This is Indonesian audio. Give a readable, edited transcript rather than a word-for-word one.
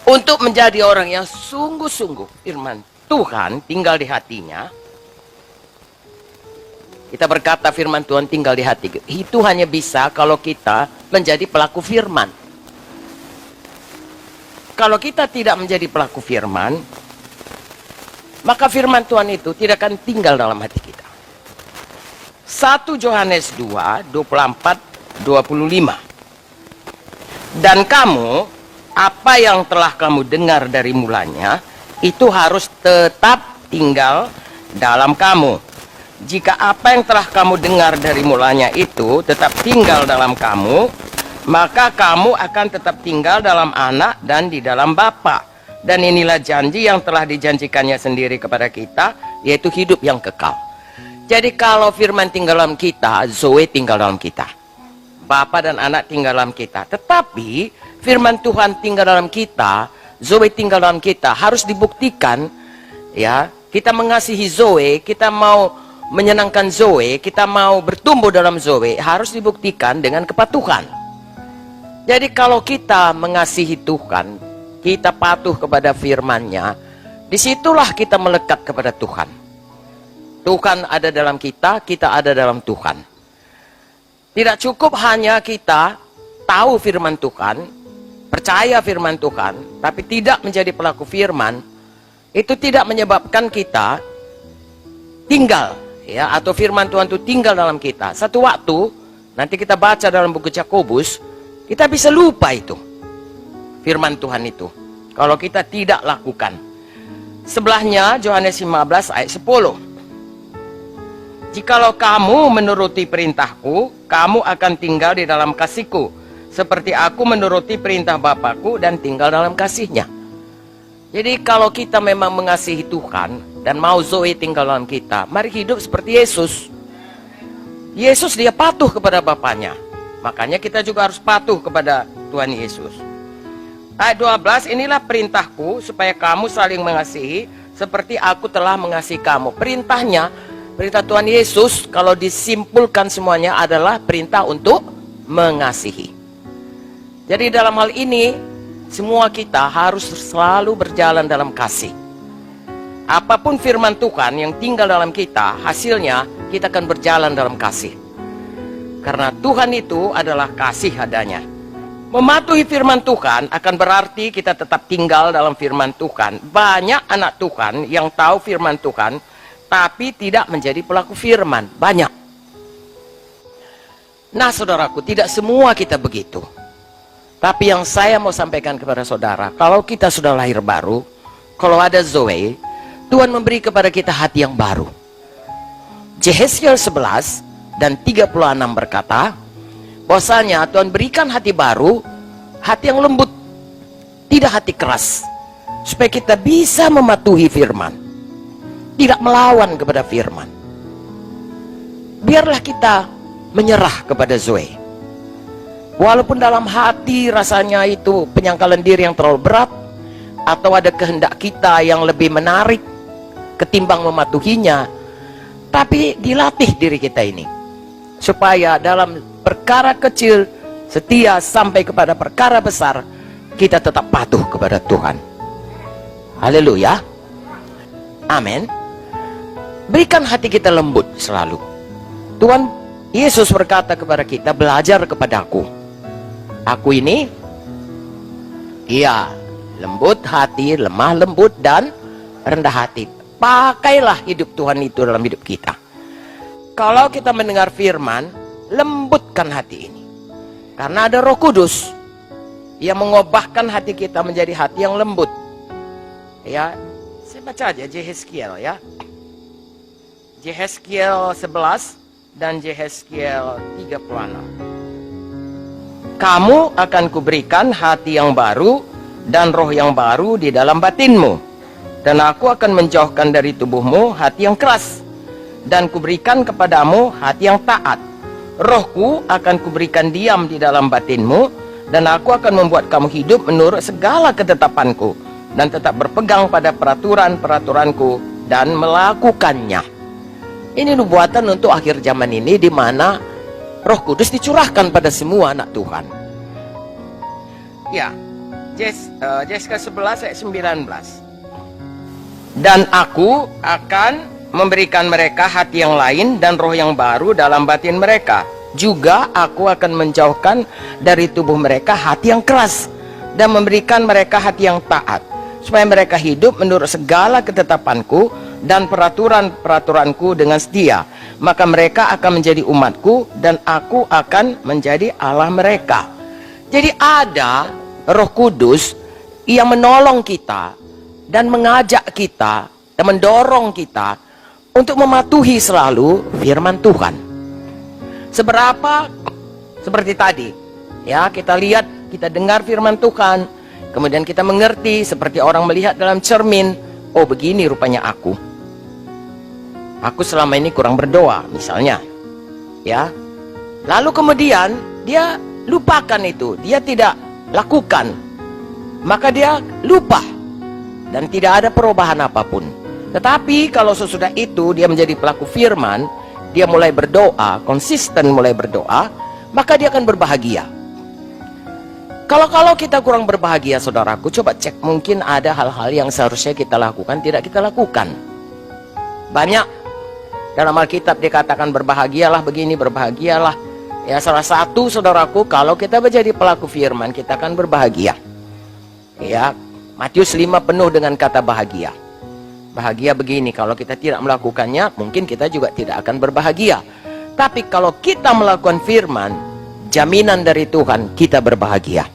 untuk menjadi orang yang sungguh-sungguh firman Tuhan tinggal di hatinya. Kita berkata firman Tuhan tinggal di hati. Itu hanya bisa kalau kita menjadi pelaku firman. Kalau kita tidak menjadi pelaku firman, maka firman Tuhan itu tidak akan tinggal dalam hati kita. 1 Yohanes 2, 24, 25. Dan kamu, apa yang telah kamu dengar dari mulanya, itu harus tetap tinggal dalam kamu. Jika apa yang telah kamu dengar dari mulanya itu tetap tinggal dalam kamu, maka kamu akan tetap tinggal dalam Anak dan di dalam Bapa. Dan inilah janji yang telah dijanjikannya sendiri kepada kita, yaitu hidup yang kekal. Jadi kalau firman tinggal dalam kita, Zoe tinggal dalam kita, Bapa dan Anak tinggal dalam kita. Tetapi firman Tuhan tinggal dalam kita, Zoe tinggal dalam kita, harus dibuktikan. Ya, kita mengasihi Zoe, kita mau menyenangkan Zoe, kita mau bertumbuh dalam Zoe, harus dibuktikan dengan kepatuhan. Jadi kalau kita mengasihi Tuhan, kita patuh kepada firman-Nya, disitulah kita melekat kepada Tuhan. Tuhan ada dalam kita, kita ada dalam Tuhan. Tidak cukup hanya kita tahu firman Tuhan, percaya firman Tuhan, tapi tidak menjadi pelaku firman, itu tidak menyebabkan kita tinggal, ya, atau firman Tuhan itu tinggal dalam kita. Satu waktu, nanti kita baca dalam buku Yakobus, kita bisa lupa itu firman Tuhan itu kalau kita tidak lakukan. Sebelahnya Yohanes 15 ayat 10. Jikalau kamu menuruti perintahku, kamu akan tinggal di dalam kasihku, seperti aku menuruti perintah Bapakku dan tinggal dalam kasihnya. Jadi kalau kita memang mengasihi Tuhan dan mau Zoe tinggal dalam kita, mari hidup seperti Yesus. Yesus dia patuh kepada Bapaknya, makanya kita juga harus patuh kepada Tuhan Yesus. Ayat 12, inilah perintahku supaya kamu saling mengasihi seperti aku telah mengasihi kamu. Perintahnya, perintah Tuhan Yesus kalau disimpulkan semuanya adalah perintah untuk mengasihi. Jadi dalam hal ini semua kita harus selalu berjalan dalam kasih. Apapun firman Tuhan yang tinggal dalam kita, hasilnya kita akan berjalan dalam kasih. Karena Tuhan itu adalah kasih adanya. Mematuhi firman Tuhan akan berarti kita tetap tinggal dalam firman Tuhan. Banyak anak Tuhan yang tahu firman Tuhan, tapi tidak menjadi pelaku firman. Banyak. Nah saudaraku, tidak semua kita begitu. Tapi yang saya mau sampaikan kepada saudara, kalau kita sudah lahir baru, kalau ada Zoe, Tuhan memberi kepada kita hati yang baru. Yehezkiel 11 dan 36 berkata, bahwasanya Tuhan berikan hati baru, hati yang lembut, tidak hati keras, supaya kita bisa mematuhi firman, tidak melawan kepada firman. Biarlah kita menyerah kepada Zoe. Walaupun dalam hati rasanya itu penyangkalan diri yang terlalu berat, atau ada kehendak kita yang lebih menarik ketimbang mematuhinya, tapi dilatih diri kita ini supaya dalam perkara kecil setia sampai kepada perkara besar, kita tetap patuh kepada Tuhan. Haleluya, amin. Berikan hati kita lembut selalu. Tuhan Yesus berkata kepada kita, belajar kepadaku, aku ini lembut hati, lemah lembut dan rendah hati. Pakailah hidup Tuhan itu dalam hidup kita. Kalau kita mendengar firman, lembutkan hati ini, karena ada Roh Kudus yang mengubahkan hati kita menjadi hati yang lembut. Ya, saya baca aja Yehezkiel ya. Yehezkiel 11 dan Yehezkiel 36. Kamu akan kuberikan hati yang baru dan roh yang baru di dalam batinmu, dan aku akan menjauhkan dari tubuhmu hati yang keras, dan kuberikan kepadamu hati yang taat. Rohku akan kuberikan diam di dalam batinmu, dan aku akan membuat kamu hidup menurut segala ketetapanku, dan tetap berpegang pada peraturan-peraturanku dan melakukannya. Ini nubuatan untuk akhir zaman ini, di mana Roh Kudus dicurahkan pada semua anak Tuhan. Ya, Jessica 11 ayat 19. Dan aku akan memberikan mereka hati yang lain dan roh yang baru dalam batin mereka. Juga aku akan menjauhkan dari tubuh mereka hati yang keras dan memberikan mereka hati yang taat, supaya mereka hidup menurut segala ketetapanku dan peraturan-peraturanku dengan setia. Maka mereka akan menjadi umatku dan aku akan menjadi Allah mereka. Jadi ada Roh Kudus yang menolong kita dan mengajak kita dan mendorong kita untuk mematuhi selalu firman Tuhan. Seberapa seperti tadi, ya, kita lihat, kita dengar firman Tuhan, kemudian kita mengerti seperti orang melihat dalam cermin. Oh, begini rupanya aku selama ini kurang berdoa misalnya, ya. Lalu kemudian dia lupakan itu, dia tidak lakukan, maka dia lupa dan tidak ada perubahan apapun. Tetapi kalau sesudah itu dia menjadi pelaku firman, dia mulai berdoa, konsisten mulai berdoa, maka dia akan berbahagia. Kalau kita kurang berbahagia, saudaraku, coba cek, mungkin ada hal-hal yang seharusnya kita lakukan, tidak kita lakukan. Banyak dalam Alkitab dikatakan berbahagialah begini, berbahagialah. Ya, salah satu, saudaraku, kalau kita menjadi pelaku firman, kita akan berbahagia. Ya, Matius 5 penuh dengan kata bahagia. Bahagia begini, kalau kita tidak melakukannya, mungkin kita juga tidak akan berbahagia. Tapi kalau kita melakukan firman, jaminan dari Tuhan, kita berbahagia.